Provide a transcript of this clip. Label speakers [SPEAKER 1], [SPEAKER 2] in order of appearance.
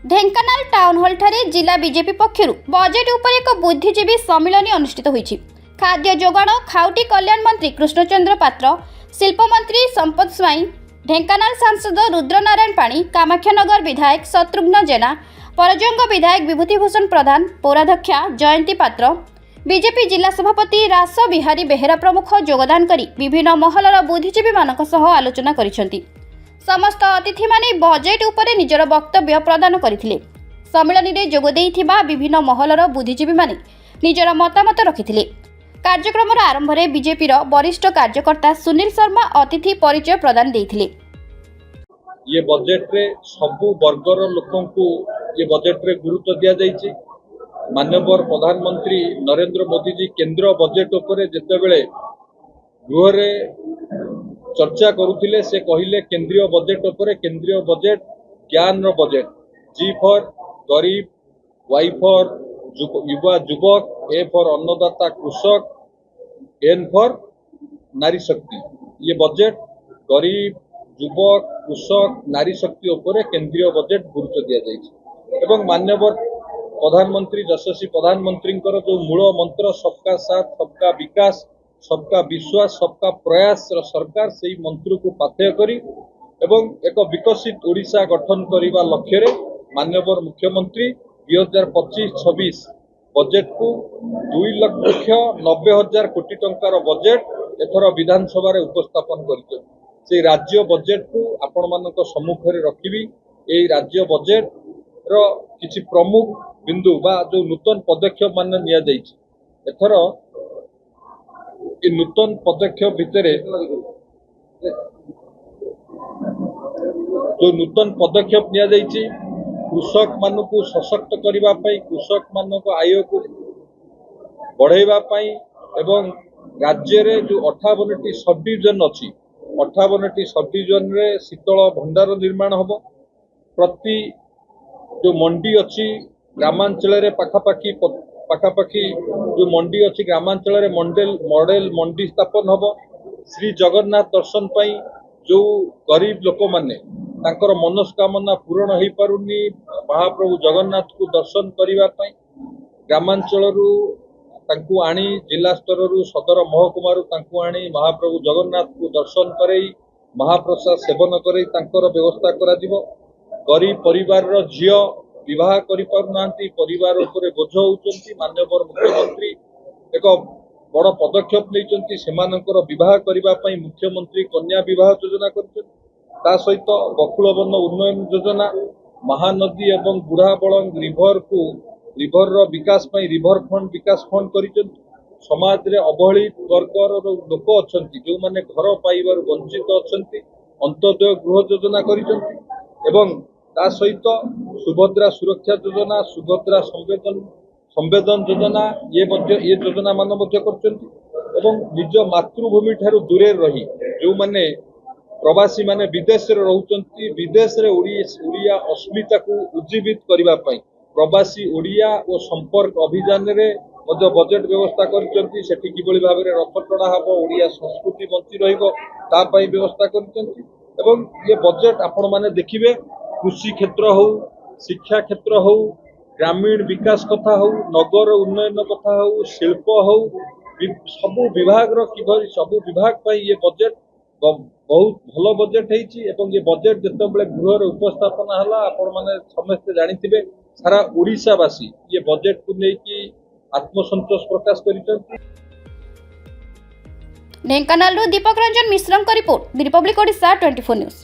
[SPEAKER 1] Dhenkanal town hall ठारे जिला BJP पक्षर budget उपर एक बुद्धिजीवी सम्मेलन अनुष्ठित होईछि। खाद्य जोगाण खाउटी कल्याण मंत्री कृष्णचंद्र पात्र, शिल्प मंत्री संपत स्वाई, ढेंकानाल सांसद रुद्रनारायण पाणी, कामाख्यानगर विधायक शत्रुघ्न जेना, परजंग विधायक विभूतिभूषण प्रधान, पौराध्यक्षा जयंती पात्र, बीजेपी जिला सभापति रास बिहारी बेहेरा प्रमुख योगदान करी विभिन्न महलर बुद्धिजीवी मानक सह आलोचना करिसेंति। समस्त अतिथि माने बजेट उपरे निजर वक्तव्य प्रदान करथिले। सम्मेलन रे जोग देइथिबा विभिन्न महलर बुद्धिजीवी माने निजर मतामत रखिथिले। कार्यक्रम आरंभ रे बीजेपी रो वरिष्ठ कार्यकर्ता सुनील शर्मा अतिथि परिचय प्रदान देइथिले।
[SPEAKER 2] ये बजेट रे सबु वर्गर लोकन को ये बजेट रे गुरुत्व दिया जाइछि। माननीय प्रधानमंत्री नरेंद्र मोदी जी केंद्र बजेट उपरे जेतेबेले गृह रे चर्चा करुथिले से कहिले केंद्रीय बजेट उपरे केंद्रीय बजेट ज्ञान रो बजेट, जी फॉर गरीब, वाई फॉर युवा युवक, ए फॉर अन्नदाता कृषक, एन फॉर नारी शक्ति। ये बजेट गरीब, युवक, कृषक, नारी शक्ति उपरे केंद्रीय बजेट गुरुत्व दिया जाइछि। एवं माननीय प्रधानमंत्री यशस्वी प्रधानमंत्री जो मूल मंत्र सबका साथ सबका विकास सबका विश्वास सबका प्रयास सरकार से मंत्र को पाथेय करी एवं एक विकसित ओडिशा गठन करने लक्ष्य रे माननीय मुख्यमंत्री 2025-26 बजेट को 2,90,000 कोटी टंकार बजेट एथर विधानसभा रे उपस्थापन कर से राज्य बजेट को आपण मानक सम्मुख रे रखिबी। ए राज्य बजेट रो किछि प्रमुख बिंदु बा जो नूतन पदक्षेप मान निया जाइछि। एथर ये नूतन पदक्षेप भितर जो नूतन पदक्षेप निया जाइछि कृषक मान को सशक्त करबा पई, कृषक मान को आय को बढ़ाइबा पई एवं राज्य रे जो 58टी सब डिविजन अछि 58टी सब डिविजन रे शीतल भंडार निर्माण हबो। प्रति जो मंडी अछि ग्रामांचल रे पाखापाखी जो मंडी अच्छी ग्रामांचल मॉडल मंडी स्थापन हम। श्री जगन्नाथ दर्शन पाई जो गरीब लोक माने तांकर मनस्कामना पूरण हो पारुनी महाप्रभु जगन्नाथ को दर्शन करने ग्रामांचल आनी जिला स्तर सदर महकुमार आनी महाप्रभु जगन्नाथ को दर्शन करई महाप्रसाद सेवन करई तांकर व्यवस्था करा दिबो। गरीब परिवार रो झियो विवाह करि पारुनांती, परिवार उपरे बोझ होउचंती। माननीय मुख्यमंत्री एक बड़ पदक्षेप लेइचंती सेमानकर विवाह करिबा पई मुख्यमंत्री कन्या विवाह योजना करछन। ता सहित बकुलवन उन्नयन योजना, महानदी एवं बुढ़ाबलंग रिभर रो विकास पई रिभर फंड विकास फंड करिछन। समाज रे अवहेलित वर्गर लोक अछंती जो माने घर पाइबार वंचित अछंती अंत्योदय गृह योजना करिछंती एवं ता सहित सुभद्रा सुरक्षा योजना, सुभद्रा संवेदन योजना ये योजना मान एवं निज मातृभूमि ठारू दूरे रही जो माने प्रवासी माने विदेश रे रहउचंती विदेश रे ओडिया अस्मिता को उज्जीवित करिबा पई प्रवासी ओडिया और संपर्क अभियान रे मध्य बजेट व्यवस्था करिसंती। सेठी किबळी भाबरे रथ टଣା हबो, ओडिया संस्कृति बंची रहिबो ता पई व्यवस्था करिसंती। एवं ये बजेट आपण माने देखिबे कृषि क्षेत्र हो, शिक्षा क्षेत्र हो, ग्रामीण विकास कथा हो, नगर उन्नयन कथा हो, शिल्प हो, सबु विभाग रो किभली सबु विभाग पई ये बजेट बहुत भलो बजेट हेछि। एवं ये बजेट जेतेबेले गृह रे उपस्थापन हला आपण माने समस्त जानिथिबे सारा ओडिशावासी ये बजेट को नेकी आत्मसंतोष प्रकाश करिसंती।
[SPEAKER 1] ढेंकानाल दीपक रंजन मिश्रଙ୍କ report, the republic Odisha 24 news.